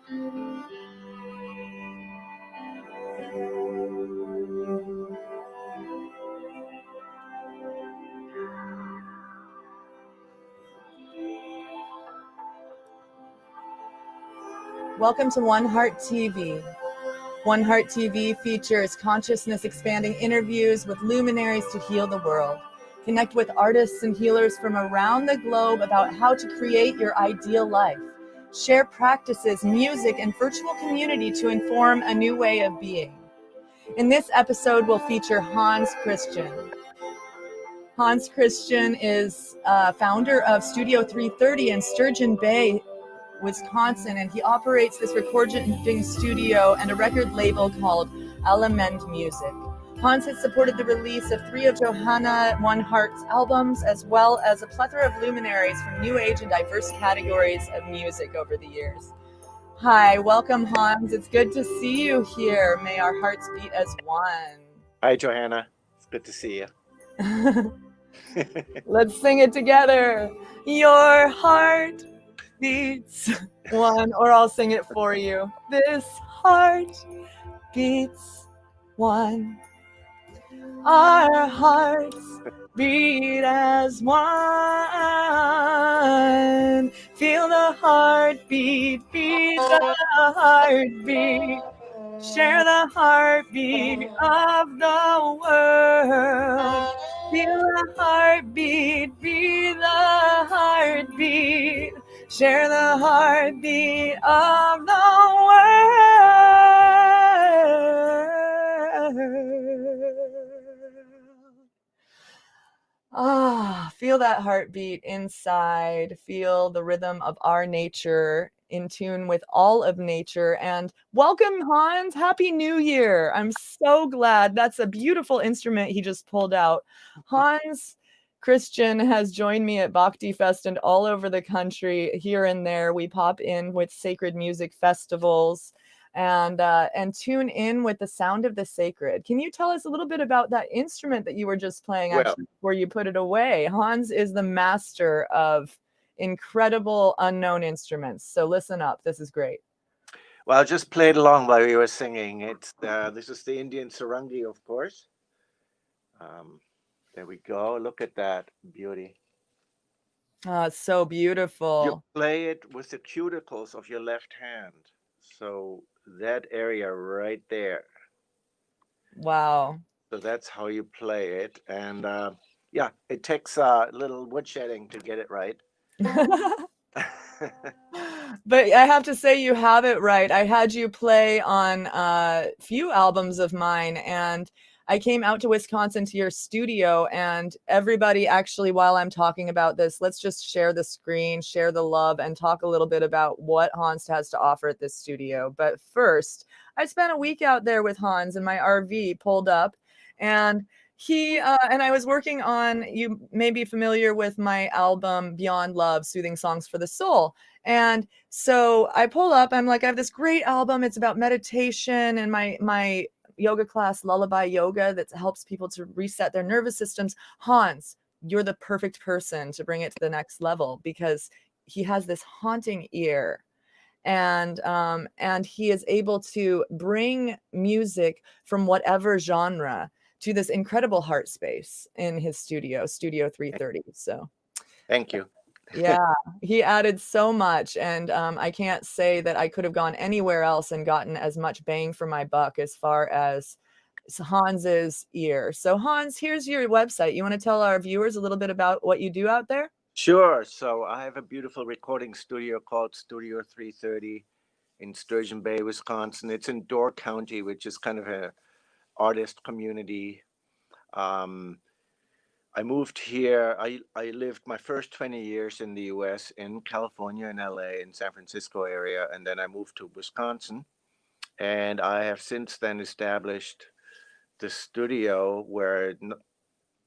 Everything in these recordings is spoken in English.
Welcome to One Heart TV. One Heart TV features consciousness-expanding interviews with luminaries to heal the world. Connect with artists and healers from around the globe about how to create your ideal life. Share practices, music, and virtual community to inform a new way of being. In this episode, we'll feature Hans Christian. Hans Christian is founder of Studio 330 in Sturgeon Bay, Wisconsin, and he operates this recording studio and a record label called Allemande Music. Hans has supported the release of 3 of Johanna One Heart's albums, as well as a plethora of luminaries from new age and diverse categories of music over the years. Hi, welcome, Hans. It's good to see you here. May our hearts beat as one. Hi, Johanna. It's good to see you. Let's sing it together. Your heart beats one, or I'll sing it for you. This heart beats one. Our hearts beat as one. Feel the heartbeat, beat the heartbeat. Share the heartbeat of the world. Feel the heartbeat, be the heartbeat. Share the heartbeat of the world. Feel that heartbeat inside. Feel the rhythm of our nature, in tune with all of nature. And welcome, Hans. Happy New Year. I'm so glad. That's a beautiful instrument he just pulled out. Hans Christian has joined me at Bhakti Fest and all over the country. Here and there, we pop in with sacred music festivals and tune in with the sound of the sacred. Can you tell us a little bit about that instrument that you were just playing actually before you put it away? Hans is the master of incredible unknown instruments. So listen up. This is great. Well, I just played along while you were singing. It's this is the Indian sarangi, of course. There we go. Look at that beauty. Oh, it's so beautiful. You play it with the cuticles of your left hand. So that area right there. Wow. So that's how you play it. And yeah, it takes a little woodshedding to get it right. But I have to say you have it right. I had you play on a few albums of mine, and I came out to Wisconsin to your studio, and everybody actually, while I'm talking about this, let's just share the screen, share the love, and talk a little bit about what Hans has to offer at this studio. But first, I spent a week out there with Hans in my RV pulled up, and he and I was working on, you may be familiar with my album Beyond Love, Soothing Songs for the Soul. And so I pull up, I'm like, I have this great album. It's about meditation and my yoga class, Lullaby Yoga, that helps people to reset their nervous systems. Hans, you're the perfect person to bring it to the next level, because he has this haunting ear. And he is able to bring music from whatever genre to this incredible heart space in his studio, Studio 330. So thank you. Yeah, he added so much, and I can't say that I could have gone anywhere else and gotten as much bang for my buck as far as Hans's ear. So Hans, here's your website. You want to tell our viewers a little bit about what you do out there? Sure. So I have a beautiful recording studio called Studio 330 in Sturgeon Bay, Wisconsin. It's in Door County, which is kind of a artist community. I moved here. I lived my first 20 years in the US, in California, in LA, in San Francisco area, and then I moved to Wisconsin. And I have since then established the studio where I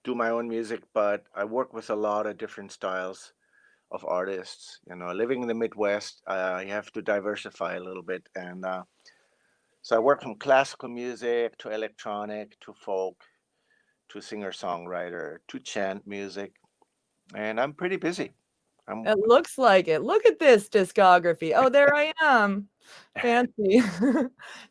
do my own music, but I work with a lot of different styles of artists. You know, living in the Midwest, you have to diversify a little bit. And so I work from classical music to electronic to folk to singer-songwriter to chant music. And I'm pretty busy. I'm It looks like it. Look at this discography. Oh, there I am. Fancy.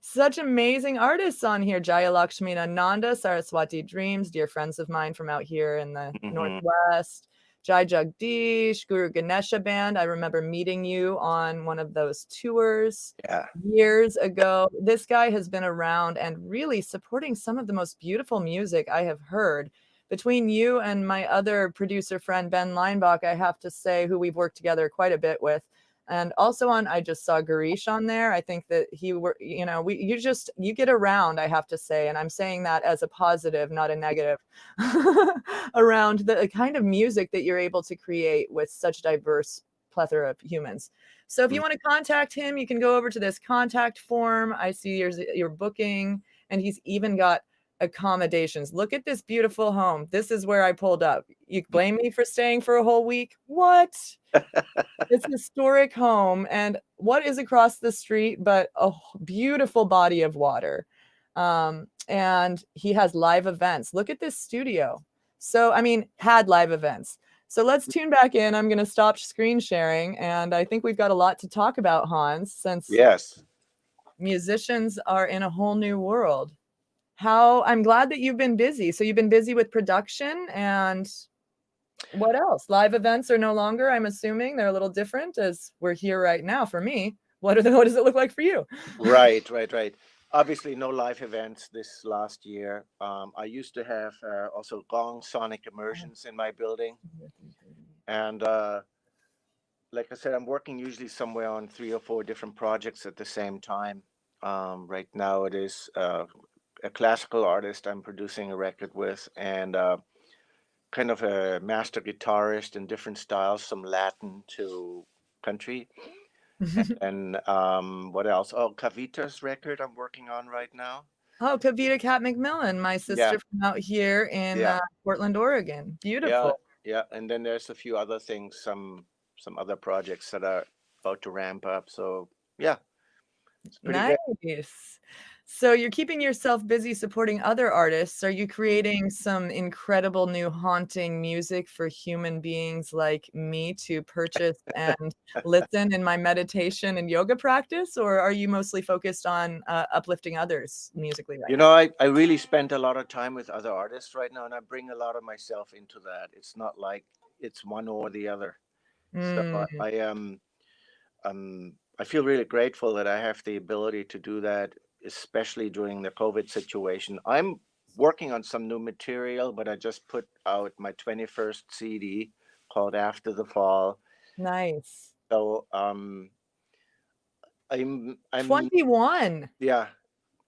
Such amazing artists on here. Jaya Lakshmi Ananda, Saraswati Dreams, dear friends of mine from out here in the Mhm. Northwest. Jai Jagdish, Guru Ganesha Band. I remember meeting you on one of those tours Yeah. years ago. This guy has been around and really supporting some of the most beautiful music I have heard. Between you and my other producer friend, Ben Leinbach, I have to say, who we've worked together quite a bit with. And also on, I just saw Garish on there. I think that you get around, I have to say, and I'm saying that as a positive, not a negative, around the kind of music that you're able to create with such diverse plethora of humans. So if you Mm. want to contact him, you can go over to this contact form. I see your booking, and he's even got accommodations. Look at this beautiful home. This is where I pulled up. You blame me for staying for a whole week? What? This historic home, and what is across the street but a beautiful body of water. And he has live events. Look at this studio. So, I mean, had live events. So let's tune back in. I'm going to stop screen sharing. And I think we've got a lot to talk about, Hans, since Yes. musicians are in a whole new world. I'm glad that you've been busy. So you've been busy with production, and what else? Live events are no longer, I'm assuming. They're a little different as we're here right now for me. What does it look like for you? Right, right, right. Obviously, no live events this last year. I used to have also gong sonic immersions in my building. And like I said, I'm working usually somewhere on 3 or 4 different projects at the same time. Right now, it is a classical artist I'm producing a record with, and kind of a master guitarist in different styles, from Latin to country. And what else? Oh, Kavita's record I'm working on right now. Oh, Kavita Cat McMillan, my Yeah, sister from out here in yeah, Portland, Oregon. yeah, Beautiful. yeah. And then there's a few other things, some other projects that are about to ramp up. So yeah, it's pretty good. Nice. So you're keeping yourself busy supporting other artists. Are you creating some incredible new haunting music for human beings like me to purchase and listen in my meditation and yoga practice? Or are you mostly focused on uplifting others musically right You now? know, I really spend a lot of time with other artists right now, and I bring a lot of myself into that. It's not like it's one or the other. So Mm, I feel really grateful that I have the ability to do that, especially during the COVID situation. I'm working on some new material, but I just put out my 21st CD called After the Fall. nice. So I'm 21. yeah,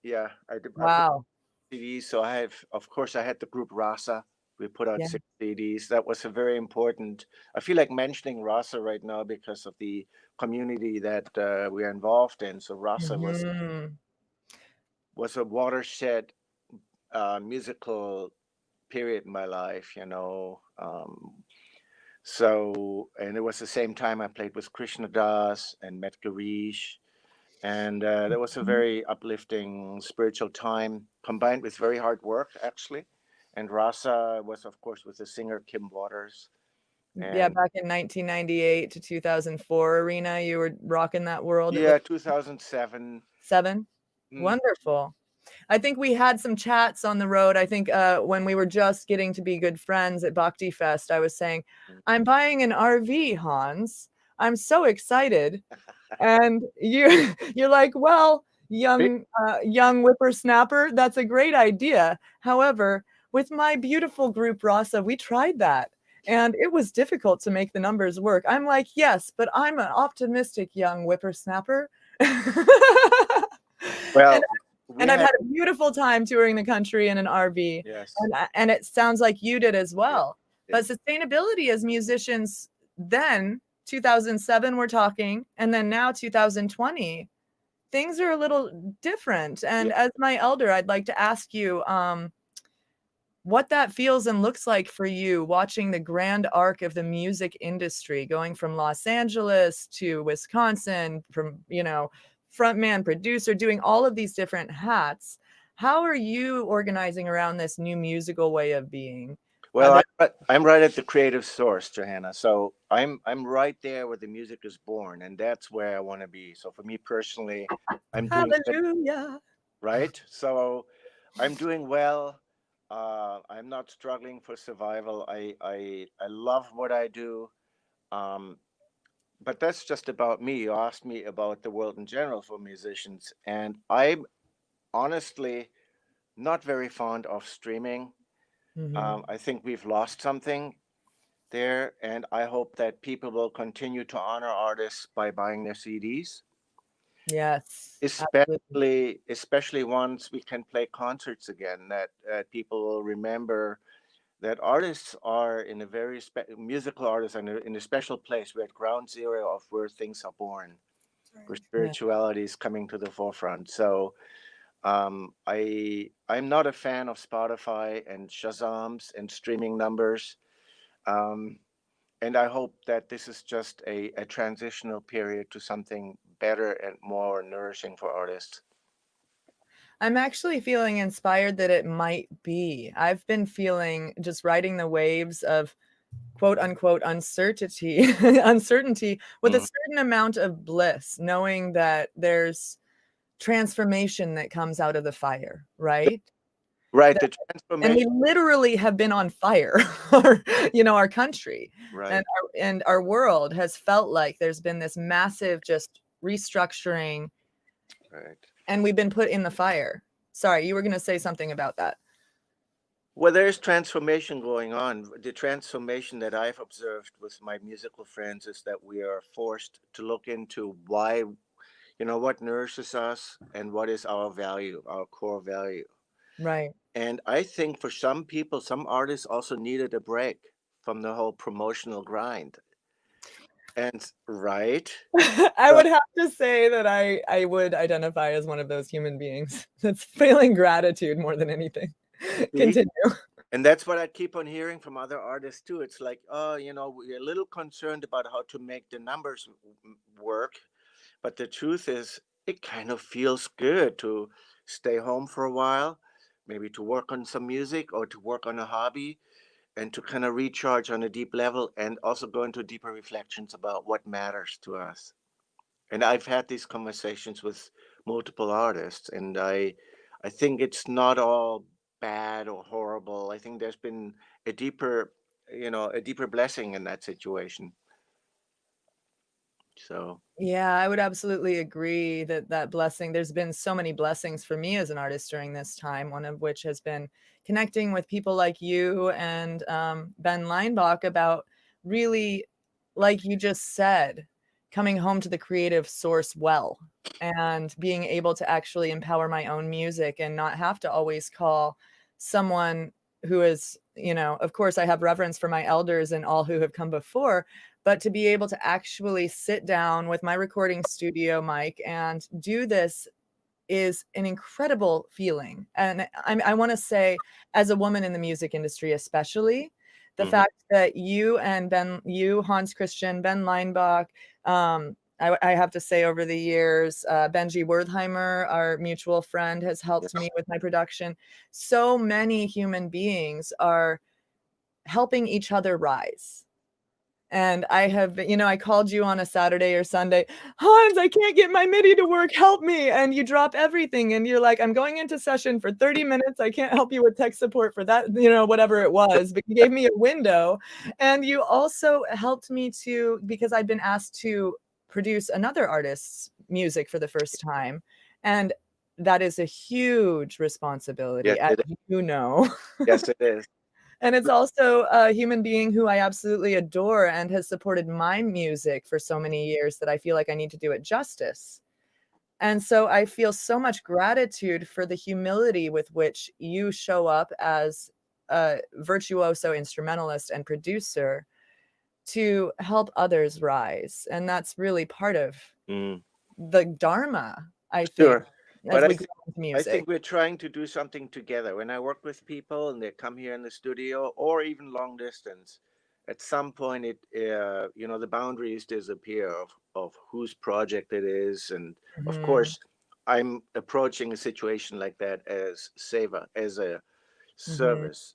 yeah. I put Wow. CDs. So I have, of course, I had the group Rasa. We put out Yeah. 6 CDs. That was a very important. I feel like mentioning Rasa right now because of the community that we are involved in. So Rasa Mhm. was a watershed musical period in my life. So, and it was the same time I played with Krishna Das and met Garish. And that was a very uplifting spiritual time combined with very hard work, actually. And Rasa was, of course, with the singer Kim Waters. Yeah, And back in 1998 to 2004 arena, you were rocking that world, it yeah, looked 2007. 7. Mm, Wonderful. I think we had some chats on the road. I think, when we were just getting to be good friends at Bhakti Fest, I was saying, "I'm buying an RV, Hans. I'm so excited." And you you're like, "Well, young whippersnapper, that's a great idea. However, with my beautiful group Rasa, we tried that, and it was difficult to make the numbers work." I'm like, "Yes, but I'm an optimistic young whippersnapper." And well, we and I've had, had a beautiful time touring the country in an RV, yes, and it sounds like you did as yeah, well. did. But sustainability as musicians then, 2007 we're talking, and then now 2020, things are a little different. Yeah. And as my elder, I'd like to ask you, what that feels and looks like for you watching the grand arc of the music industry, going from Los Angeles to Wisconsin, from, frontman, producer, doing all of these different hats. How are you organizing around this new musical way of being? Well, Other I'm right at the creative source, Johanna. So I'm right there where the music is born, and that's where I want to be. So for me personally, I'm doing good, hallelujah. right. So I'm doing well. I'm not struggling for survival. I love what I do. Um, but that's just about me. You asked me about the world in general for musicians, and I'm honestly not very fond of streaming. Hmm. I think we've lost something there, and I hope that people will continue to honor artists by buying their CDs, Yes, absolutely. especially once we can play concerts again. That people will remember that artists are in a musical artists are in a special place. We're at ground zero of where things are born, where Yeah. spirituality is coming to the forefront. So I'm not a fan of Spotify and Shazams and streaming numbers. Um, and I hope that this is just a transitional period to something better and more nourishing for artists. I'm actually feeling inspired that it might be. I've been feeling just riding the waves of quote unquote uncertainty, uncertainty with a Mm. certain amount of bliss, knowing that there's transformation that comes out of the fire, right? Right, That, the and we transformation. literally have been on fire, our, our country Right, and our world has felt like there's been this massive just restructuring, right. and we've been put in the fire. Sorry, you were going to say something about that. Well, there's transformation going on. The transformation that I've observed with my musical friends is that we are forced to look into why, what nourishes us and what is our value, our core value. Right. And I think for some people, some artists also needed a break from the whole promotional grind. And right. I So would have to say that I would identify as one of those human beings that's feeling gratitude more than anything. see, Continue. and that's what I keep on hearing from other artists too. It's like, oh, we're a little concerned about how to make the numbers work. But the truth is, it kind of feels good to stay home for a while, maybe to work on some music or to work on a hobby and to kind of recharge on a deep level and also go into deeper reflections about what matters to us. And I've had these conversations with multiple artists, and I think it's not all bad or horrible. I think there's been a deeper, a deeper blessing in that situation. So, Yeah, I would absolutely agree that blessing, there's been so many blessings for me as an artist during this time, one of which has been connecting with people like you and Ben Leinbach about really, like you just said, coming home to the creative source well and being able to actually empower my own music and not have to always call someone who is, of course, I have reverence for my elders and all who have come before, but to be able to actually sit down with my recording studio mic and do this is an incredible feeling. And I want to say, as a woman in the music industry, especially, the mhm. fact that Hans Christian, Ben Leinbach, I have to say over the years, Benji Wertheimer, our mutual friend, has helped me Yes. with my production. So many human beings are helping each other rise. And I have, I called you on a Saturday or Sunday, Hans, I can't get my MIDI to work. Help me. And you drop everything and you're like, I'm going into session for 30 minutes. I can't help you with tech support for that, whatever it was, but you gave me a window. And you also helped me because I'd been asked to produce another artist's music for the first time. And that is a huge responsibility, Yes, as it is. you know. Yes, it is. And it's also a human being who I absolutely adore and has supported my music for so many years that I feel like I need to do it justice. And so I feel so much gratitude for the humility with which you show up as a virtuoso instrumentalist and producer to help others rise. And that's really part of Mm, the dharma, I think, sure. But as we grow into I music. think we're trying to do something together. When I work with people and they come here in the studio or even long distance, at some point the boundaries disappear of whose project it is. And of Mhm, course, I'm approaching a situation like that as a mhm. service.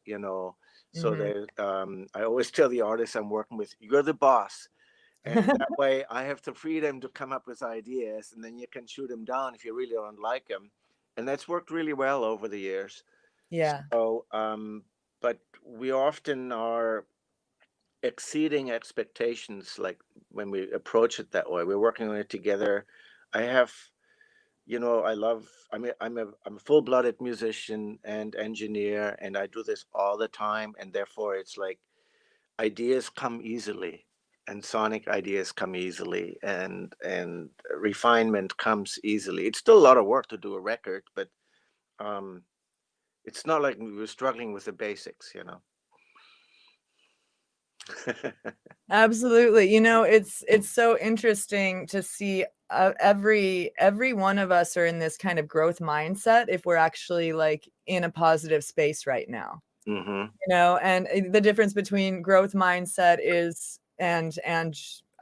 So Mm-hmm. I always tell the artists I'm working with, you're the boss. And that way I have the freedom to come up with ideas, and then you can shoot them down if you really don't like them. And that's worked really well over the years. Yeah. So, but we often are exceeding expectations, like when we approach it that way. We're working on it together. I have, I love, I'm a full-blooded musician and engineer, and I do this all the time. And therefore it's like ideas come easily, and sonic ideas come easily, and refinement comes easily. It's still a lot of work to do a record, but um it's not like we were struggling with the basics, you know. Absolutely. It's so interesting to see every one of us are in this kind of growth mindset if we're actually like in a positive space right now. Hmm. And the difference between growth mindset is and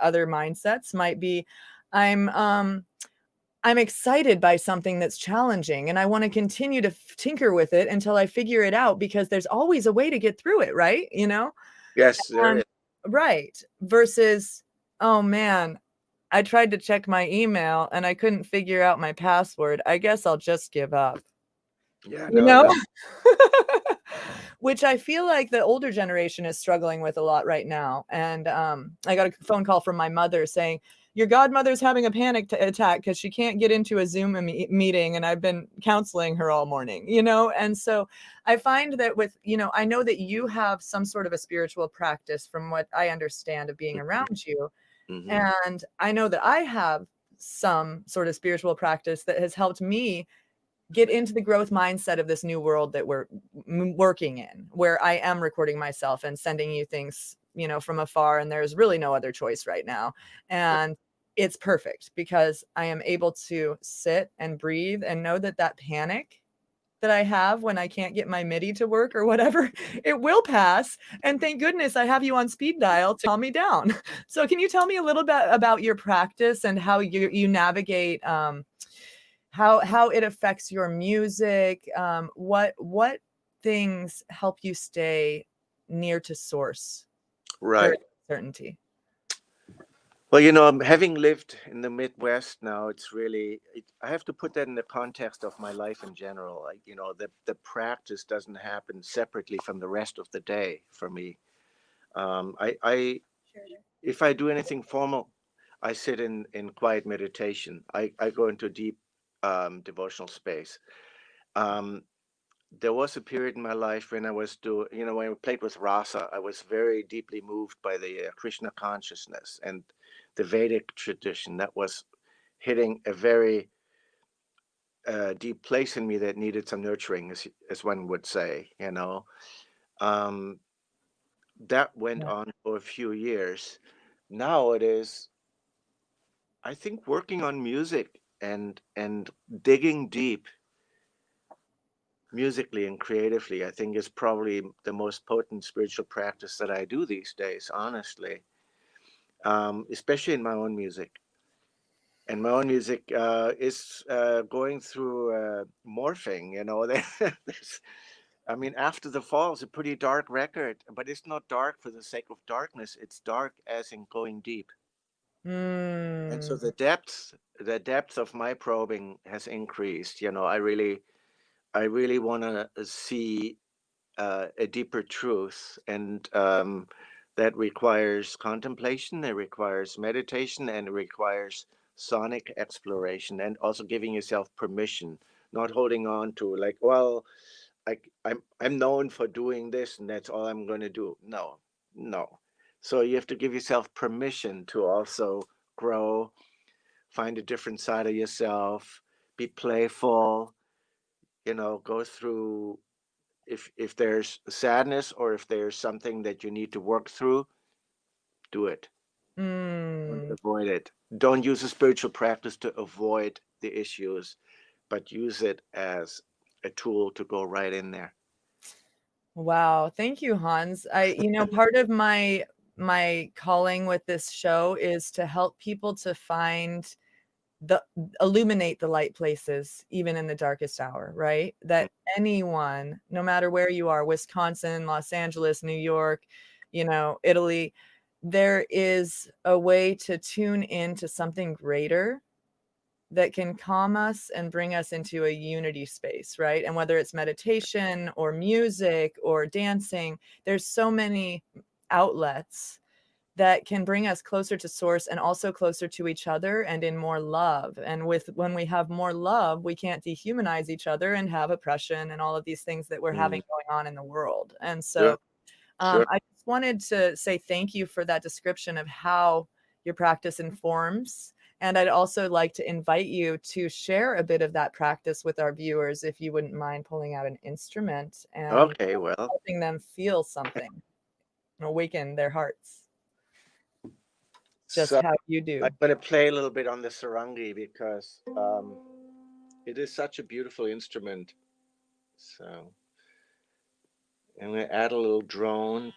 other mindsets might be I'm excited by something that's challenging and I want to continue to tinker with it until I figure it out because there's always a way to get through it, right? Yes, there And is. right. Versus, oh man, I tried to check my email and I couldn't figure out my password. I guess I'll just give up. Yeah, You no, know? that. Which I feel like the older generation is struggling with a lot right now. And I got a phone call from my mother saying, your godmother's having a panic attack because she can't get into a Zoom meeting. And I've been counseling her all morning, And so I find that I know that you have some sort of a spiritual practice from what I understand of being around you. Hmm. And I know that I have some sort of spiritual practice that has helped me get into the growth mindset of this new world that we're working in, where I am recording myself and sending you things, from afar. And there's really no other choice right now. And it's perfect because I am able to sit and breathe and know that that panic that I have when I can't get my MIDI to work or whatever, it will pass. And thank goodness I have you on speed dial to calm me down. So can you tell me a little bit about your practice and how you navigate how it affects your music? What things help you stay near to source during Right. uncertainty? Well, having lived in the Midwest now, it's really, I have to put that in the context of my life in general. Like, the practice doesn't happen separately from the rest of the day for me. I If I do anything formal, I sit in quiet meditation. I go into deep devotional space. Um, there was a period in my life when I was when I played with rasa, I was very deeply moved by the Krishna consciousness and the Vedic tradition that was hitting a very deep place in me that needed some nurturing, as one would say. Um, that went Yeah. on for a few years. Now it is, I think, working on music and digging deep musically and creatively, I think, is probably the most potent spiritual practice that I do these days, honestly, especially in my own music. And my own music is going through morphing. I mean, After the Fall is a pretty dark record, but it's not dark for the sake of darkness. It's dark as in going deep. And so Mm, the depth of my probing has increased. I really want to see a deeper truth, and that requires contemplation, it requires meditation, and it requires sonic exploration, and also giving yourself permission, not holding on to, like, well, I'm known for doing this, and that's all I'm going to do. No, no. So you have to give yourself permission to also grow, find a different side of yourself, be playful, go through, if there's sadness or if there's something that you need to work through, do it. Don't mm. avoid it. Don't use a spiritual practice to avoid the issues, but use it as a tool to go right in there. Wow. Thank you, Hans. Part of my calling with this show is to help people to find illuminate the light places, even in the darkest hour, right? That anyone, no matter where you are, Wisconsin, Los Angeles, New York, Italy, there is a way to tune into something greater that can calm us and bring us into a unity space, right? And whether it's meditation or music or dancing, there's so many outlets that can bring us closer to source and also closer to each other and in more love. And when we have more love, we can't dehumanize each other and have oppression and all of these things that we're having going on in the world. And so Sure. I just wanted to say thank you for that description of how your practice informs. And I'd also like to invite you to share a bit of that practice with our viewers, if you wouldn't mind pulling out an instrument and Okay, well, helping them feel something, awaken their hearts, just so how you I'm do. going to play a little bit on the sarangi because it is such a beautiful instrument. So I'm going to add a little drone.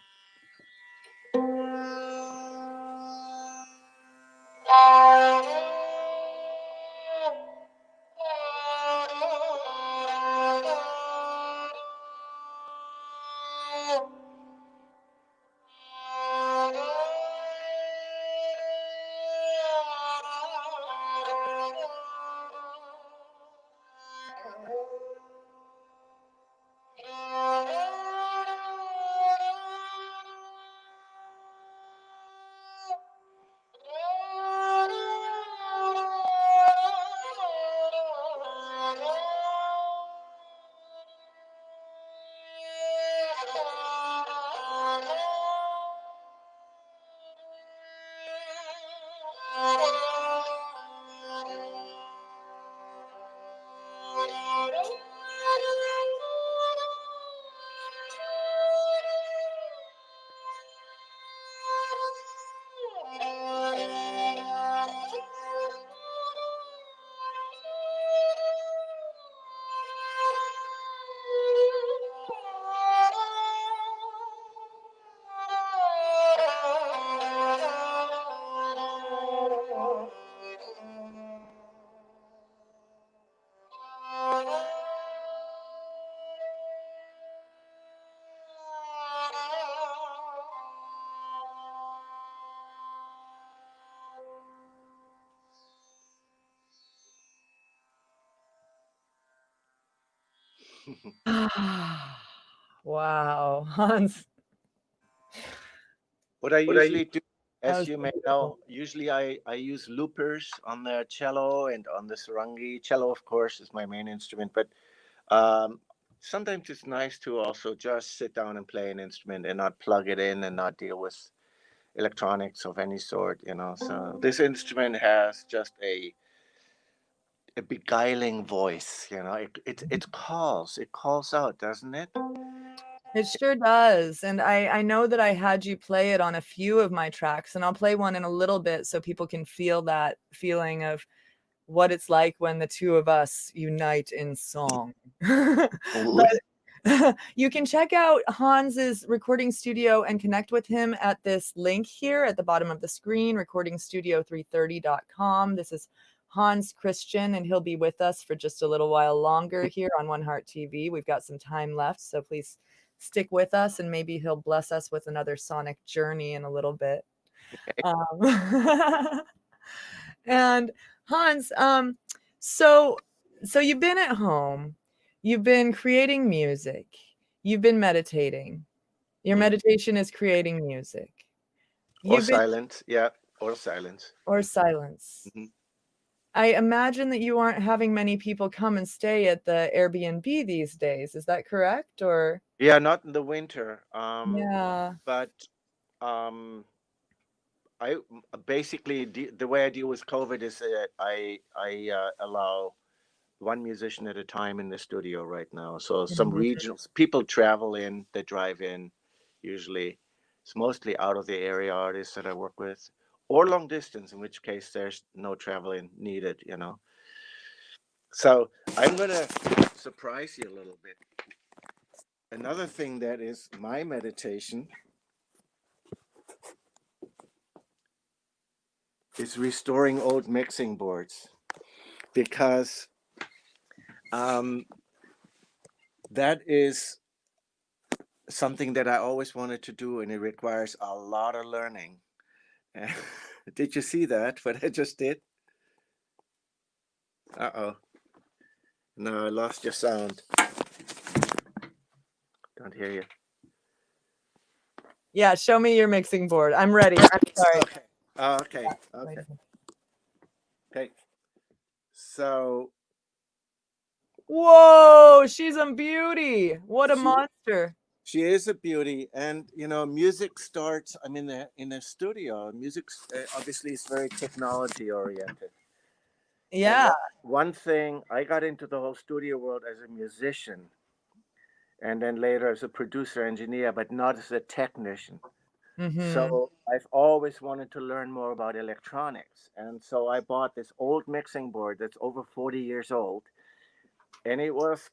Wow, Hans. What I usually do, That as was you so may beautiful. know, usually I use loopers on the cello and on the sarangi. Cello, of course, is my main instrument, but um, sometimes it's nice to also just sit down and play an instrument and not plug it in and not deal with electronics of any sort. So this instrument has just a beguiling voice. It calls out, doesn't it? It sure does. And I know that I had you play it on a few of my tracks, and I'll play one in a little bit so people can feel that feeling of what it's like when the two of us unite in song. Would. But you can check out Hans's recording studio and connect with him at this link here at the bottom of the screen, recordingstudio330.com. This is Hans Christian, and he'll be with us for just a little while longer here on One Heart TV. We've got some time left, so please stick with us, and maybe he'll bless us with another sonic journey in a little bit. And Hans, so you've been at home, you've been creating music, you've been meditating. Your meditation is creating music. Or You've been silence, yeah, or silence. or silence. Mhm. I imagine that you aren't having many people come and stay at the Airbnb these days. Is that correct? Or Yeah, not in the winter. yeah. But um, I basically the way I deal with COVID is that I allow one musician at a time in the studio right now. So some Mhm. regionals people travel in, they drive in. Usually, it's mostly out of the area artists that I work with, or long distance, in which case there's no traveling needed. So I'm gonna surprise you a little bit. Another thing that is my meditation is restoring old mixing boards. because um, that is something that I always wanted to do, and it requires a lot of learning. Did you see that? What I just did? Uh-oh. No, I lost your sound. Don't hear you. Yeah, show me your mixing board. I'm ready. I'm sorry. Okay. Okay. Okay. Okay. So Whoa, she's a beauty. What a she monster. she is a beauty, and music starts. I'm in a studio. Music obviously is very technology oriented. And Yeah. one thing, I got into the whole studio world as a musician, and then later as a producer engineer, but not as a technician. Mm-hmm. So I've always wanted to learn more about electronics. And so I bought this old mixing board that's over 40 years old. And it was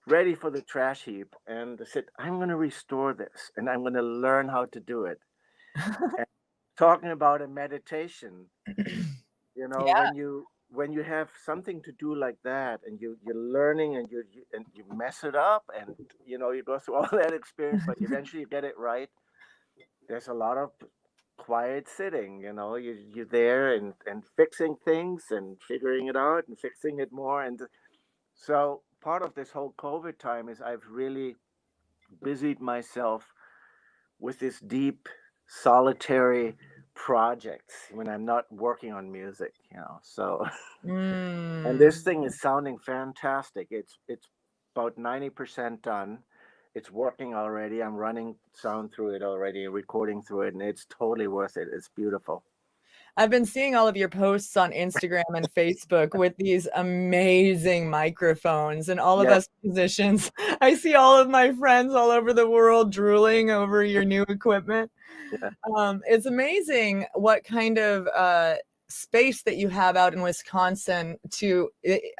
ready for the trash heap. And I said, I'm going to restore this and I'm going to learn how to do it. And talking about a meditation, Yeah. when you have something to do like that and you're learning and you mess it up and you go through all that experience, but eventually you get it right. There's a lot of quiet sitting, you're there and fixing things and figuring it out and fixing it more. And so part of this whole COVID time is I've really busied myself with this deep solitary projects when I'm not working on music. So and Mm. this thing is sounding fantastic. It's about 90% done. It's working already. I'm running sound through it already, recording through it, and it's totally worth it. It's beautiful. I've been seeing all of your posts on Instagram and Facebook with these amazing microphones, and all of Yeah, us musicians. I see all of my friends all over the world drooling over your new equipment. yeah. It's amazing what kind of space that you have out in Wisconsin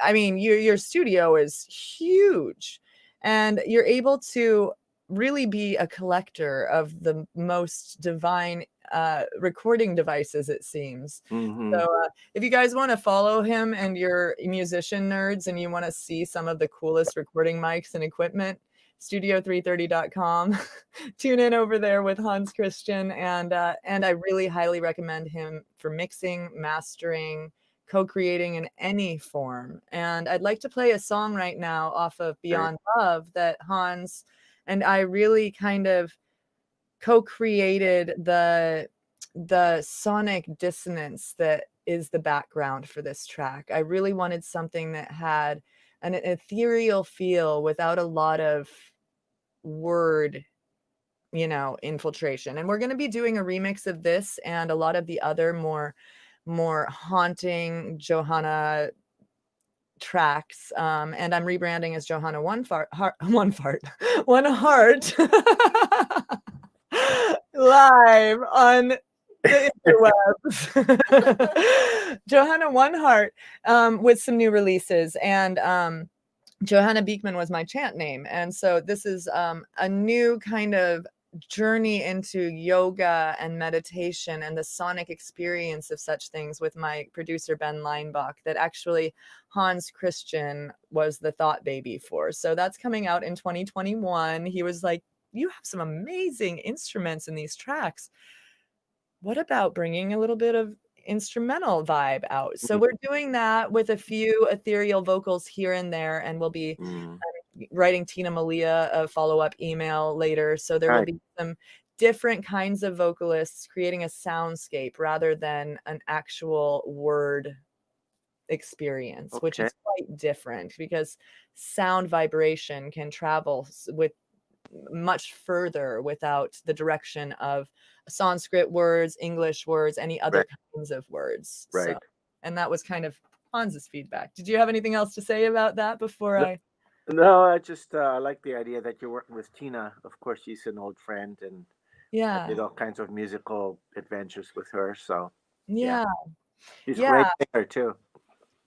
I mean, your studio is huge, and you're able to really be a collector of the most divine recording devices, it seems. Hmm. So if you guys want to follow him and you're musician nerds and you want to see some of the coolest recording mics and equipment, studio330.com. Tune in over there with Hans Christian, and I really highly recommend him for mixing, mastering, co-creating in any form. And I'd like to play a song right now off of Great. Beyond Love that Hans and I really kind of co-created the sonic dissonance that is the background for this track. I really wanted something that had an ethereal feel without a lot of word infiltration. And we're going to be doing a remix of this and a lot of the other more haunting Johanna tracks. And I'm rebranding as Johanna One Heart live on the interwebs. Johanna One Heart with some new releases. And Johanna Beekman was my chant name. And so this is a new kind of journey into yoga and meditation and the sonic experience of such things with my producer, Ben Leinbach, that actually Hans Christian was the thought baby for. So that's coming out in 2021. He was like, you have some amazing instruments in these tracks. What about bringing a little bit of instrumental vibe out? So we're doing that with a few ethereal vocals here and there, and we'll be Mm. writing Tina Malia a follow-up email later. So there will Right, be some different kinds of vocalists creating a soundscape rather than an actual word experience, which okay, is quite different because sound vibration can travel with much further without the direction of Sanskrit words, English words, any other right, kinds of words. So, right. and that was kind of Hans's feedback. Did you have anything else to say about that before No, I? no, I just like the idea that you're working with Tina. Of course, she's an old friend, and I Yeah, did all kinds of musical adventures with her. So yeah, yeah, she's a great yeah, singer too.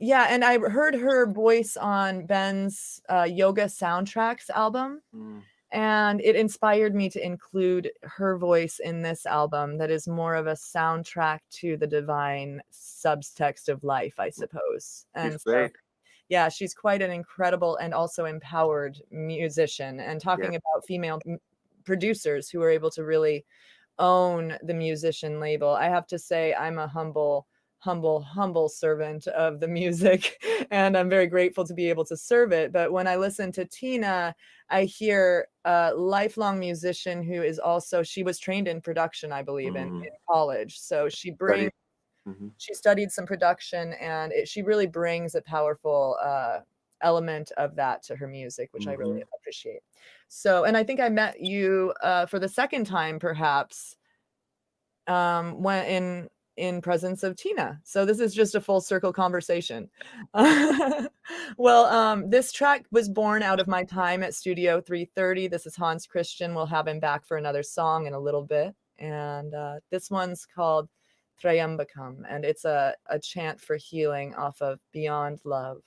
yeah. And I heard her voice on Ben's Yoga Soundtracks album. Mm. And it inspired me to include her voice in this album that is more of a soundtrack to the divine subtext of life, I suppose. She's And so, great. yeah, she's quite an incredible and also empowered musician. And Yes. talking about female producers who are able to really own the musician label, I have to say I'm a humble servant of the music, and I'm very grateful to be able to serve it. But when I listen to Tina, I hear a lifelong musician who is also, she was trained in production, I believe, in college. So she brings, Studied. Mm-hmm. she studied some production, and she really brings a powerful element of that to her music, which I really appreciate. So, and I think I met you for the second time, perhaps, when in presence of Tina. So this is just a full circle conversation. Well, this track was born out of my time at Studio 330. This is Hans Christian. We'll have him back for another song in a little bit. And this one's called Trayambakam, and it's a chant for healing off of Beyond Love.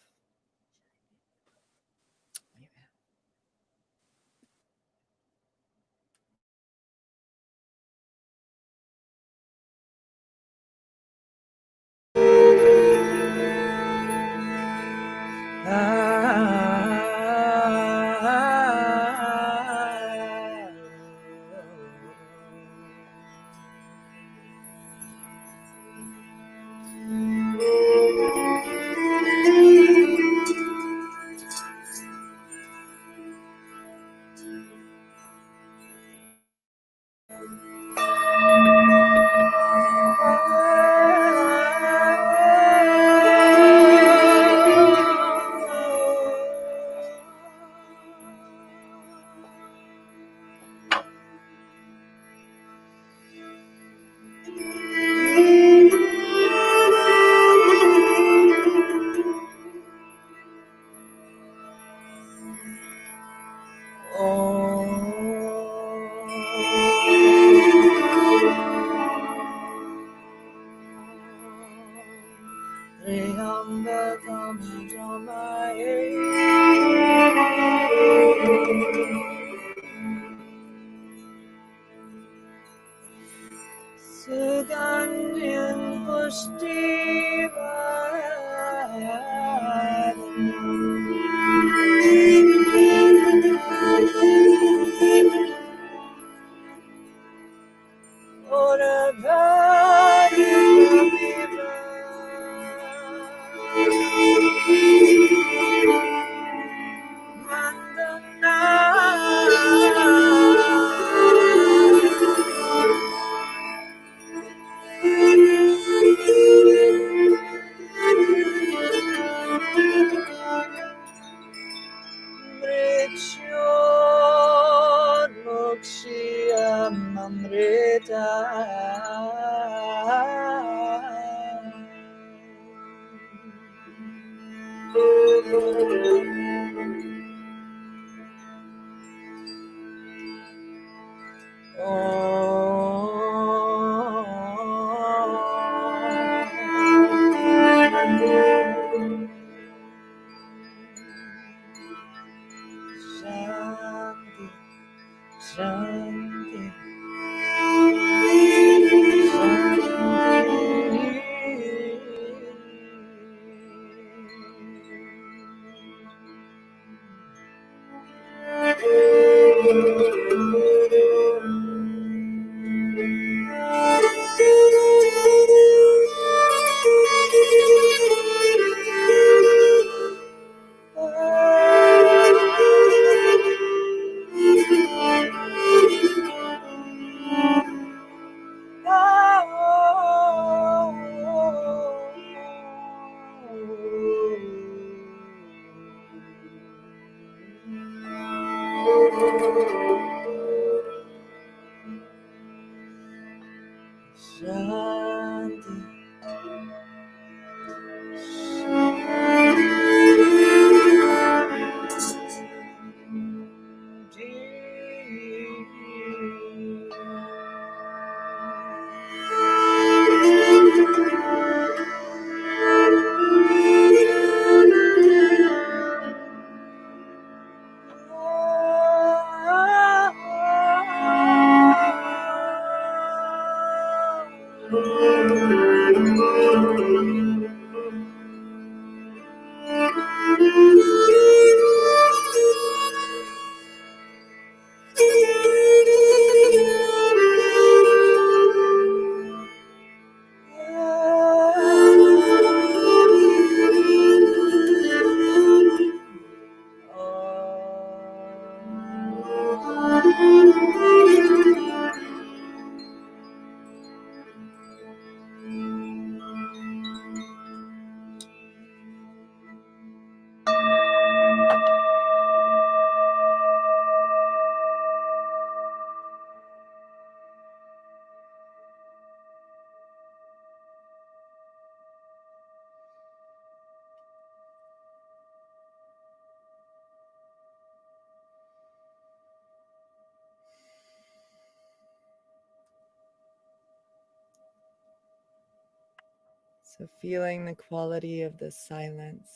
So feeling the quality of the silence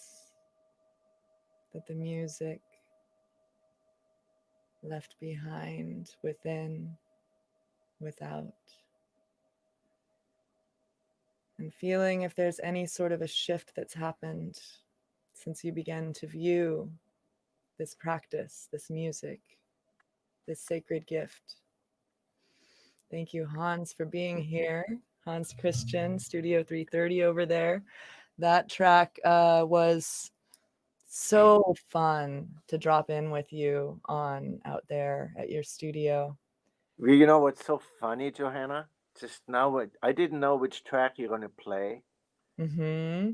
that the music left behind within, without. And feeling if there's any sort of a shift that's happened since you began to view this practice, this music, this sacred gift. Thank you, Hans, for being here. Hans Christian, Studio 330 over there. That track was so fun to drop in with you on out there at your studio. Well, you know what's so funny, Johanna? Just now, I didn't know which track you're going to play. Mm-hmm.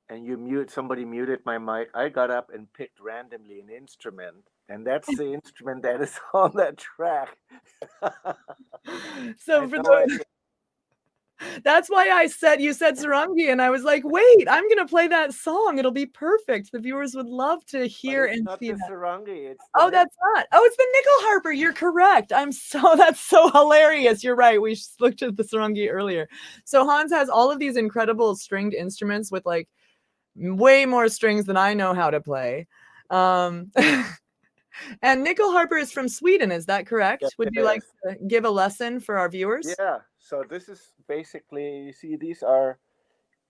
And somebody muted my mic. I got up and picked randomly an instrument, and that's the instrument that is on that track. So for those, that's why you said sarangi, and I was like, wait, I'm gonna play that song. It'll be perfect. The viewers would love to hear and not see the that. sarangi. It's Oh, that's not. Oh, it's the nickel harper. You're correct. That's so hilarious. You're right. We looked at the sarangi earlier. So Hans has all of these incredible stringed instruments with like way more strings than I know how to play. And nickel harper is from Sweden. Is that correct? Yes, Would you like to give a lesson for our viewers? Yeah. So this is basically, you see, these are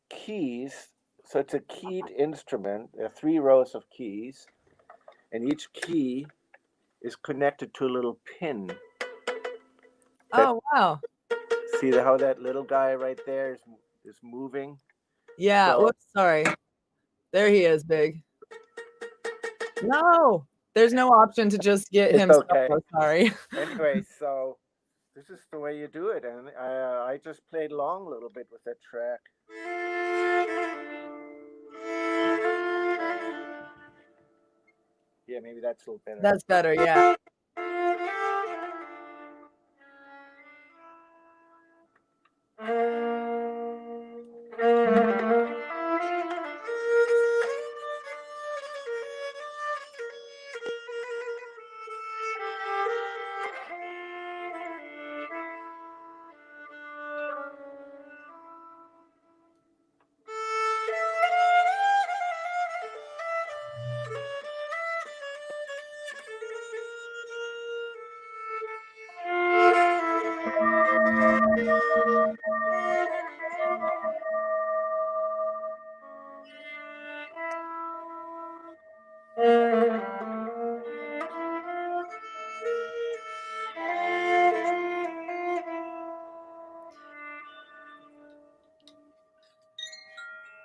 keys. So it's a keyed instrument. There are 3 rows of keys, and each key is connected to a little pin. Oh, wow. See how that little guy right there is moving? Yeah. Whoops. Sorry. There he is, big. No, there's no option to just get him. Okay. Sorry. Anyway, so this is the way you do it, and I just played along a little bit with that track. Yeah, maybe that's a little better. That's better, yeah.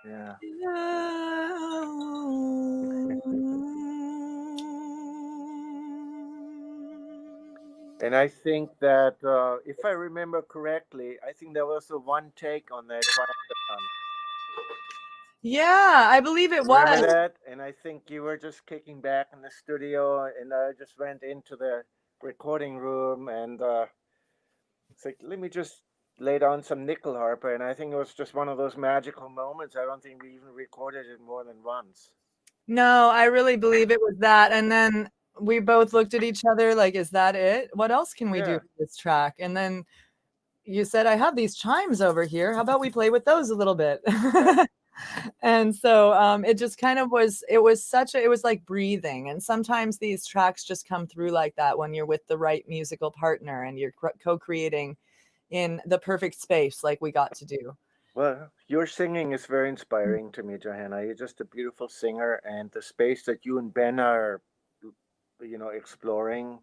Yeah. And I think that if I remember correctly, I think there was a one take on that triathlon. Yeah, I believe it was. Remember that? And I think you were just kicking back in the studio, and I just went into the recording room, and it's like, let me just lay down some nickel harper. And I think it was just one of those magical moments. I don't think we even recorded it more than once. No, I really believe it was that. And then we both looked at each other like, is that it? What else can we do with this track? And then you said, I have these chimes over here. How about we play with those a little bit? And so it just kind of was, it was like breathing. And sometimes these tracks just come through like that when you're with the right musical partner and you're co-creating in the perfect space like we got to do. Well, your singing is very inspiring to me, Johanna. You're just a beautiful singer, and the space that you and Ben are, exploring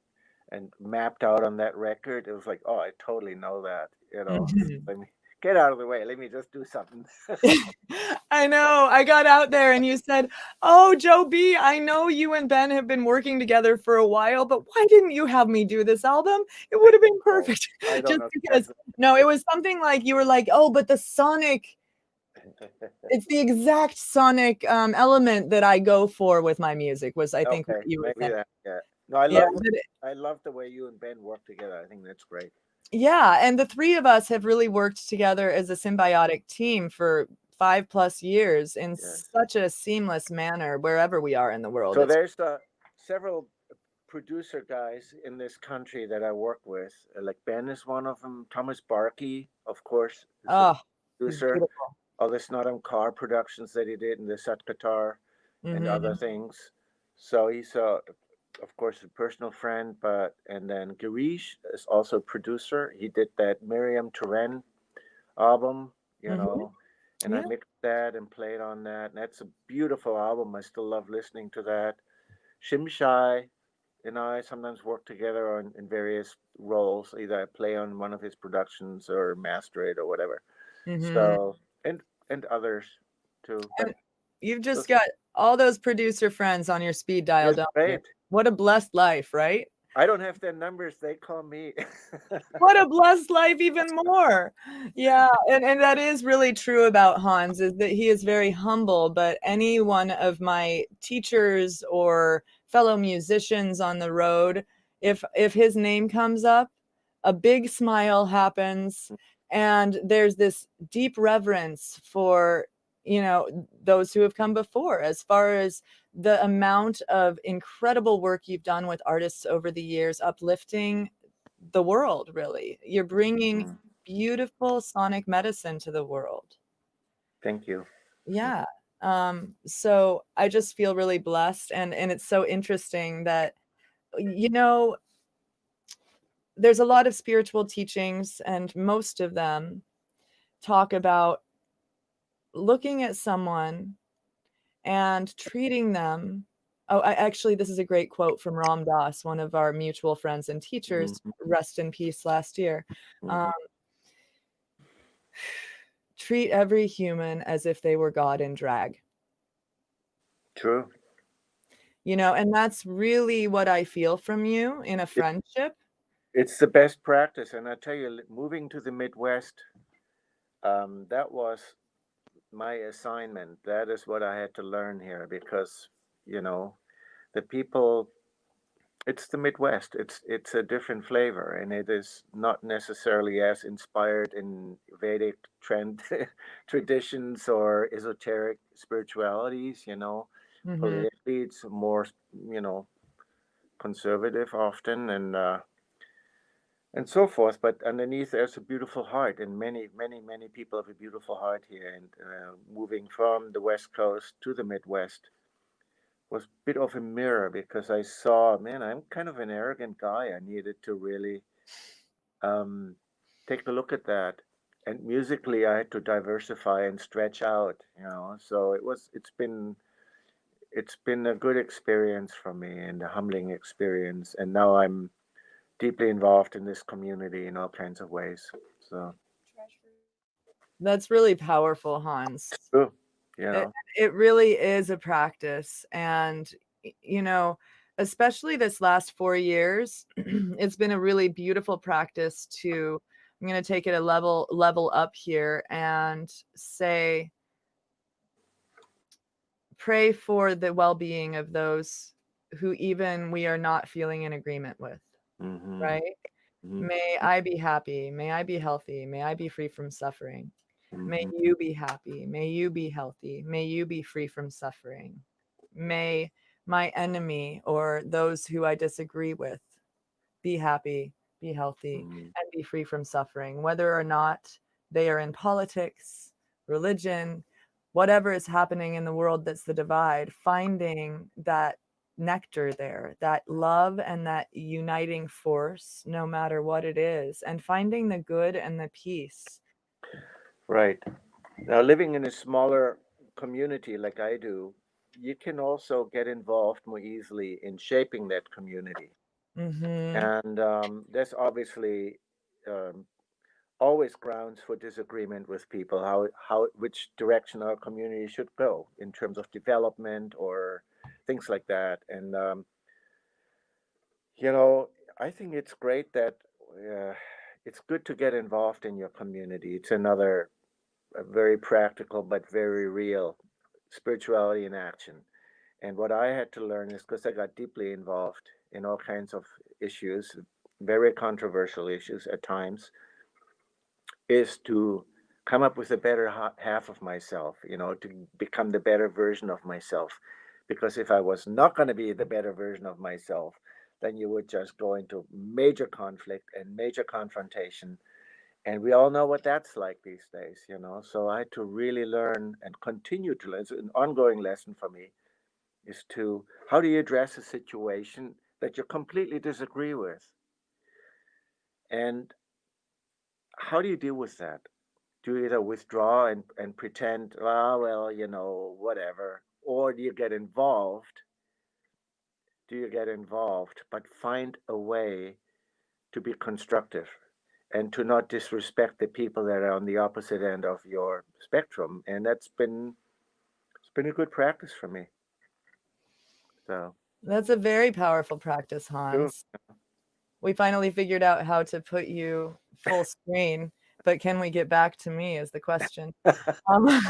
and mapped out on that record, it was like, oh, I totally know that. Let me get out of the way. Let me just do something. I know. I got out there and you said, oh, Joe B, I know you and Ben have been working together for a while, but why didn't you have me do this album? It would have been perfect. I don't know. Because, no, it was something like you were like, oh, but the sonic, it's the exact sonic element that I go for with my music was, I think, what you were saying. Yeah. No, I love the way you and Ben work together. I think that's great. Yeah, and the 3 of us have really worked together as a symbiotic team for 5+ years in such a seamless manner wherever we are in the world. So there's several producer guys in this country that I work with. Like Ben is one of them. Thomas Barkey, of course, is a producer. all the Snodham car productions that he did in the Sat Qatar and other Mm-hmm. things. So he's of course a personal friend, but and then Girish is also a producer. He did that Miriam Turen album, you Mm-hmm. know, and I Yeah. mixed that and played on that. And that's a beautiful album. I still love listening to that. Shimshai and I sometimes work together on in various roles. Either I play on one of his productions or master it or whatever. Mm-hmm. So and others too. But And you've just those, got all those producer friends on your speed dial, it's don't you? great. What a blessed life, right? I don't have their numbers. They call me. What a blessed life even more. Yeah, and that is really true about Hans, is that he is very humble, but any one of my teachers or fellow musicians on the road, if his name comes up, a big smile happens, and there's this deep reverence for, those who have come before, as far as the amount of incredible work you've done with artists over the years, uplifting the world, really. You're bringing Mm, beautiful sonic medicine to the world. thank you. Yeah. So I just feel really blessed, and it's so interesting that, you know, there's a lot of spiritual teachings, and most of them talk about looking at someone and treating them. Oh, actually, this is a great quote from Ram Dass, one of our mutual friends and teachers, Mhm, rest in peace last year. Um, mhm. Treat every human as if they were God in drag. True. And that's really what I feel from you in a It, friendship. it's the best practice, and I tell you, moving to the Midwest, that was my assignment. That is what I had to learn here because, you know, the people. It's the Midwest. It's a different flavor, and it is not necessarily as inspired in Vedic trend traditions or esoteric spiritualities. Mhm. Politically, it's more, you know, conservative often, and so forth. But underneath, there's a beautiful heart, and many, many, many people have a beautiful heart here. And moving from the West Coast to the Midwest was a bit of a mirror because I saw, man, I'm kind of an arrogant guy. I needed to really um, take a look at that. And musically, I had to diversify and stretch out. So it's been a good experience for me and a humbling experience. And now I'm deeply involved in this community in all kinds of ways. So, That's really powerful, Hans. true, you It know. it really is a practice, and, especially this last 4 years, it's been a really beautiful practice to I'm gonna take it a level up here and say, pray for the well-being of those who even we are not feeling in agreement with, Hmm. right? May I be happy, may I be healthy, may I be free from suffering. May Hmm. you be happy. May you be healthy. May you be free from suffering. May my enemy or those who I disagree with be happy, be healthy, Hmm. and be free from suffering, whether or not they are in politics, religion, whatever is happening in the world that's the divide, finding that nectar there, that love and that uniting force, no matter what it is, and finding the good and the peace. Right. Now, living in a smaller community like I do, you can also get involved more easily in shaping that community. Mm-hmm. And there's obviously um, always grounds for disagreement with people, which direction our community should go in terms of development or things like that. And, you know, I think it's great that uh, it's good to get involved in your community. It's another very practical but very real spirituality in action. And what I had to learn is because I got deeply involved in all kinds of issues, very controversial issues at times, is to come up with a better half of myself, to become the better version of myself. Because if I was not going to be the better version of myself, then you would just go into major conflict and major confrontation. And we all know what that's like these days, So I had to really learn and continue to learn. It's an ongoing lesson for me is to how do you address a situation that you completely disagree with? And how do you deal with that? Do you either withdraw and pretend, well, whatever, or do you get involved, but find a way to be constructive and to not disrespect the people that are on the opposite end of your spectrum. And it's been a good practice for me. So That's a very powerful practice, true. Hans. We finally figured out how to put you full screen, but can we get back to me is the question. Um,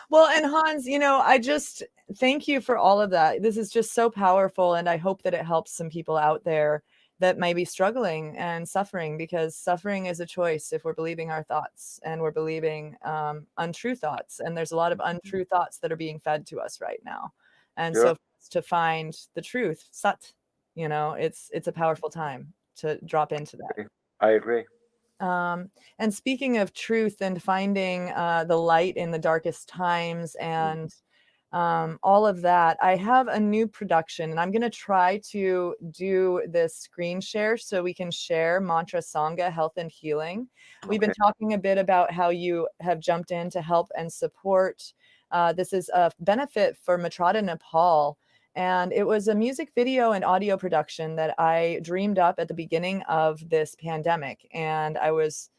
well, and Hans, I just thank you for all of that. This is just so powerful, and I hope that it helps some people out there that may be struggling and suffering, because suffering is a choice if we're believing our thoughts and we're believing untrue thoughts. And there's a lot of untrue thoughts that are being fed to us right now. And Sure. so to find the truth, sat, it's a powerful time to drop into that. I agree. And speaking of truth and finding the light in the darkest times and all of that, I have a new production, and I'm going to try to do this screen share so we can share Mantra Sangha Health and Healing. We've been talking a bit about how you have jumped in to help and support. This is a benefit for Matrada, Nepal. And it was a music video and audio production that I dreamed up at the beginning of this pandemic. And I was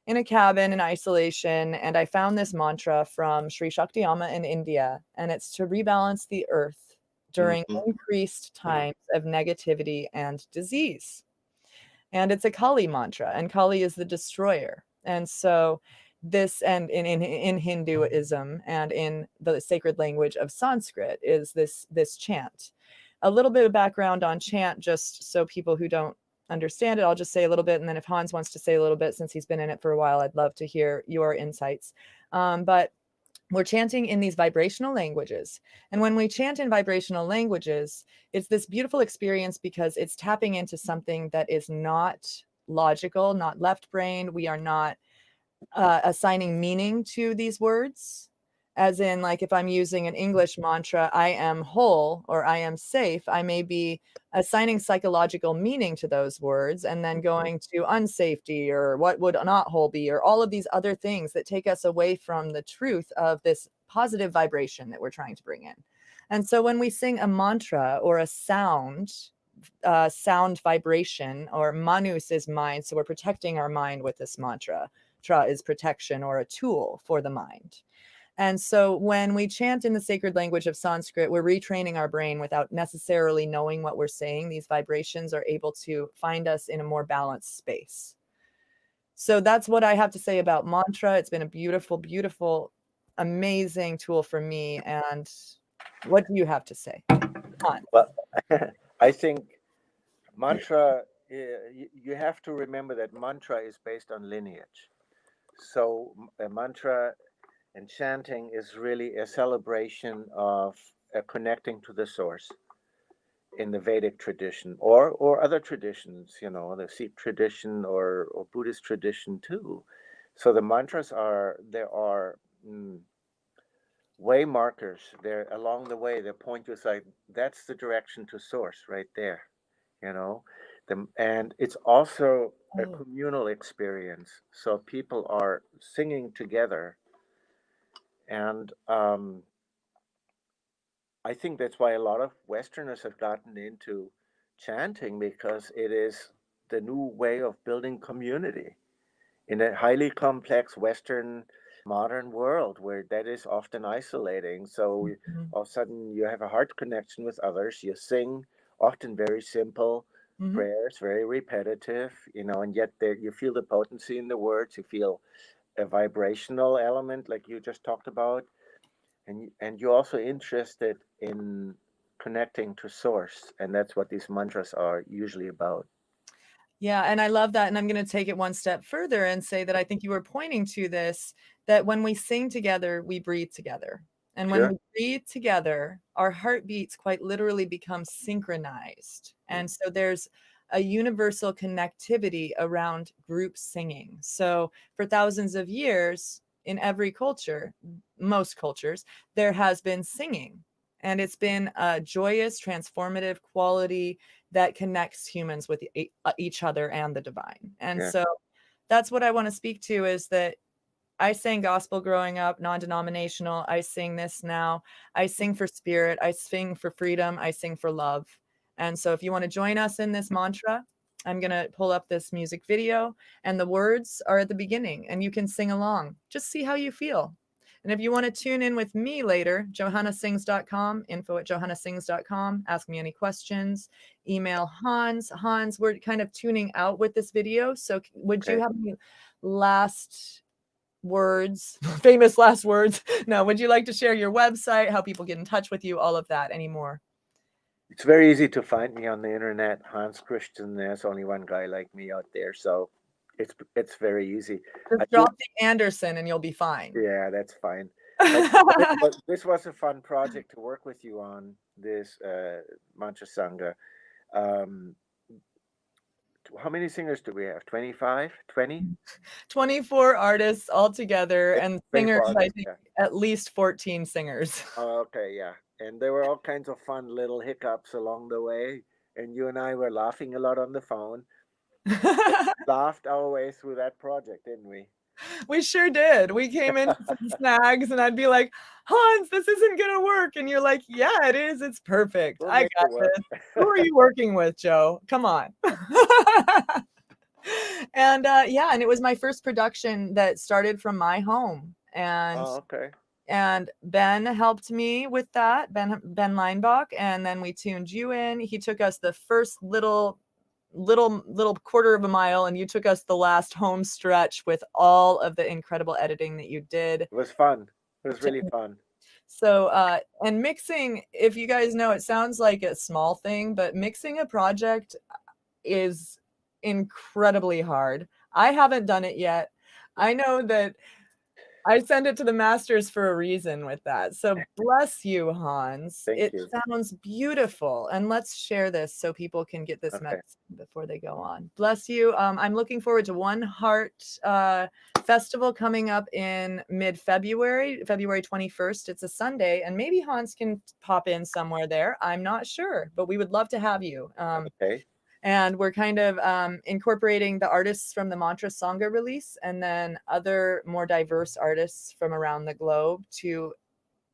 in a cabin in isolation, and I found this mantra from Sri Shakti Amma in India, and it's to rebalance the earth during increased times of negativity and disease. And it's a Kali mantra, and Kali is the destroyer. And so this, and in Hinduism and in the sacred language of Sanskrit, is this chant. A little bit of background on chant, just so people who don't understand it, I'll just say a little bit, and then if Hans wants to say a little bit, since he's been in it for a while, I'd love to hear your insights. But we're chanting in these vibrational languages. And when we chant in vibrational languages, it's this beautiful experience because it's tapping into something that is not logical, not left brain. We are not assigning meaning to these words. As in, like, if I'm using an English mantra, I am whole or I am safe, I may be assigning psychological meaning to those words and then going to unsafety or what would not whole be, or all of these other things that take us away from the truth of this positive vibration that we're trying to bring in. And so when we sing a mantra or a sound vibration, or manus is mind, so we're protecting our mind with this mantra. Tra is protection or a tool for the mind. And so when we chant in the sacred language of Sanskrit, we're retraining our brain without necessarily knowing what we're saying. These vibrations are able to find us in a more balanced space. So that's what I have to say about mantra. It's been a beautiful, beautiful, amazing tool for me. And what do you have to say, Hans? Well, I think mantra, you have to remember that mantra is based on lineage. So a mantra and chanting is really a celebration of connecting to the source in the Vedic tradition or other traditions, the Sikh tradition or Buddhist tradition too. So the mantras there are way markers there along the way that point you like that's the direction to source right there, and it's also a communal experience. So people are singing together, and I think that's why a lot of Westerners have gotten into chanting, because it is the new way of building community in a highly complex Western modern world where that is often isolating. So all of a sudden you have a heart connection with others. You sing often very simple prayers, very repetitive, and yet there you feel the potency in the words. You feel a vibrational element like you just talked about. And you're also interested in connecting to source, and that's what these mantras are usually about. Yeah, and I love that. And I'm going to take it one step further and say that I think you were pointing to this, that when we sing together, we breathe together. And when Sure. we breathe together, our heartbeats quite literally become synchronized. And so there's a universal connectivity around group singing. So for thousands of years, in every culture, most cultures, there has been singing. And it's been a joyous, transformative quality that connects humans with each other and the divine. And so that's what I want to speak to, is that I sang gospel growing up, non-denominational. I sing this now. I sing for spirit. I sing for freedom. I sing for love. And so if you want to join us in this mantra, I'm going to pull up this music video, and the words are at the beginning and you can sing along. Just see how you feel. And if you want to tune in with me later, johannasings.com, info@johannasings.com. Ask me any questions. Email Hans. Hans, we're kind of tuning out with this video. So would you have any last words, famous last words? No, would you like to share your website, how people get in touch with you, all of that anymore? It's very easy to find me on the internet, Hans Christian. There's only one guy like me out there, so it's very easy. Just drop the Anderson and you'll be fine. Yeah, that's fine. This was a fun project to work with you on, this Mantra Sangha. How many singers do we have? 25? 20? 24 artists altogether, and singers, I think at least 14 singers. Oh, okay, yeah. And there were all kinds of fun little hiccups along the way. And you and I were laughing a lot on the phone. Laughed our way through that project, didn't we? We sure did. We came in some snags, and I'd be like, Hans, this isn't going to work. And you're like, yeah, it is. It's perfect. I got this. Who are you working with, Joe? Come on. And and it was my first production that started from my home. And and Ben helped me with that, Ben Leinbach. And then we tuned you in. He took us the first little quarter of a mile, and you took us the last home stretch with all of the incredible editing that you did. It was fun. It was really fun. So and mixing, if you guys know, it sounds like a small thing, but mixing a project is incredibly hard. I haven't done it yet. I know that I send it to the masters for a reason with that. So bless you, Hans. It sounds beautiful. And let's share this so people can get this medicine before they go on. Bless you. I'm looking forward to One Heart Festival coming up in mid-February, February 21st. It's a Sunday, and maybe Hans can pop in somewhere there. I'm not sure, but we would love to have you. And we're kind of incorporating the artists from the Mantra Sangha release, and then other more diverse artists from around the globe to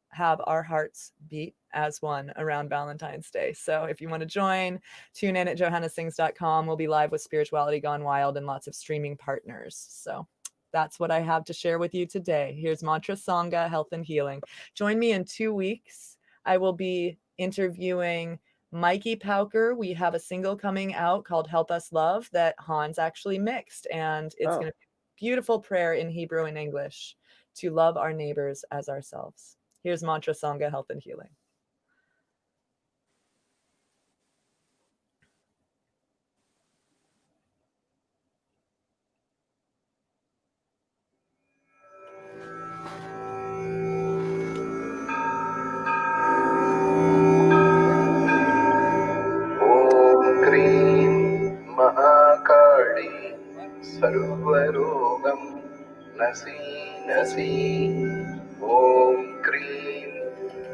have our hearts beat as one around Valentine's Day. So if you want to join, tune in at johannasings.com. We'll be live with Spirituality Gone Wild and lots of streaming partners. So that's what I have to share with you today. Here's Mantra Sangha, Health and Healing. Join me in 2 weeks. I will be interviewing Mikey Pauker. We have a single coming out called Help Us Love that Hans actually mixed, and it's going to be a beautiful prayer in Hebrew and English to love our neighbors as ourselves. Here's Mantra Sangha, Health and Healing. सर्वरोगं नसी नसी ॐ क्रीं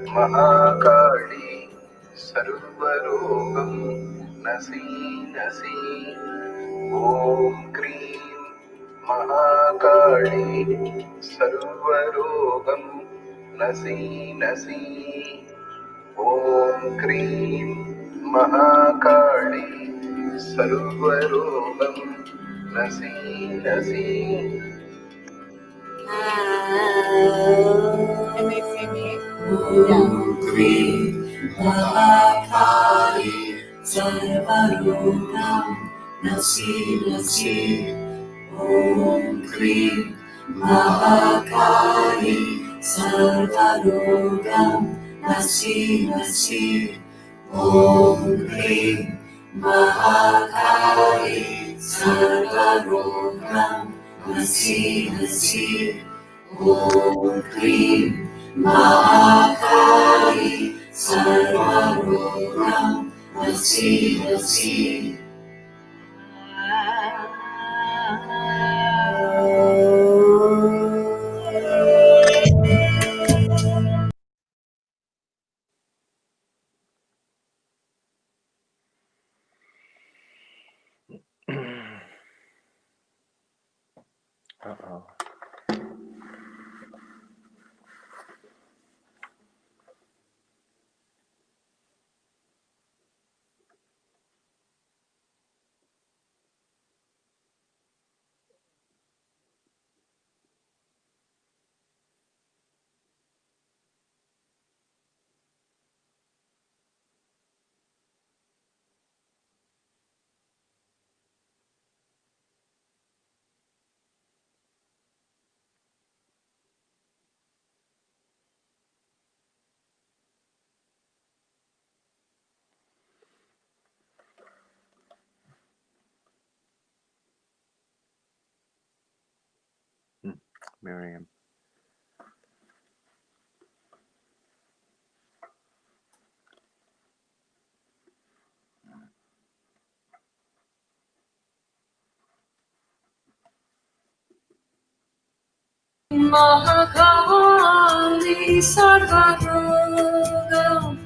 महाकाली सर्वरोगं नसी नसी ॐ क्रीं महाकाली सर्वरोगं नसी नसी ॐ क्रीं महाकाली सर्वरोगं नसी नसी. Can they see me? Kri Mahakali Sarvarogam Nasi Nasi Om Kri Mahakali Sarvarogam Nasi Nasi Om Kri Mahakali Sarvarogam Nasi Nasi Om Kri Mahakali Sarvarogam Nasi Nasi Uh-oh. Miriam. Mahakali Sarvadogam.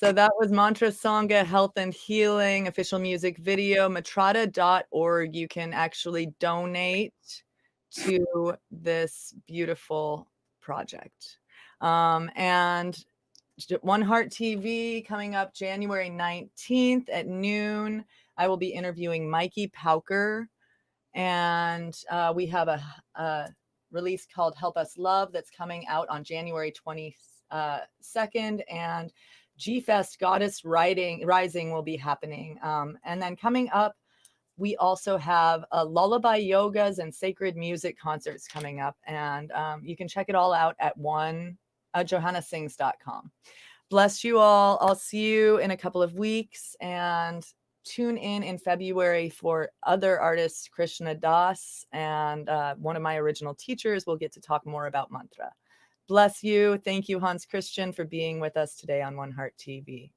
So that was Mantra Sangha Health and Healing official music video, matrata.org. You can actually donate to this beautiful project. And One Heart TV coming up January 19th at noon. I will be interviewing Mikey Pauker, and we have a release called Help Us Love that's coming out on January 22nd, and G-Fest Goddess Rising will be happening. And then coming up, we also have lullaby yogas and sacred music concerts coming up, and you can check it all out at johannasings.com. Bless you all. I'll see you in a couple of weeks, and tune in February for other artists, Krishna Das, and one of my original teachers will get to talk more about mantra. Bless you. Thank you, Hans Christian, for being with us today on One Heart TV.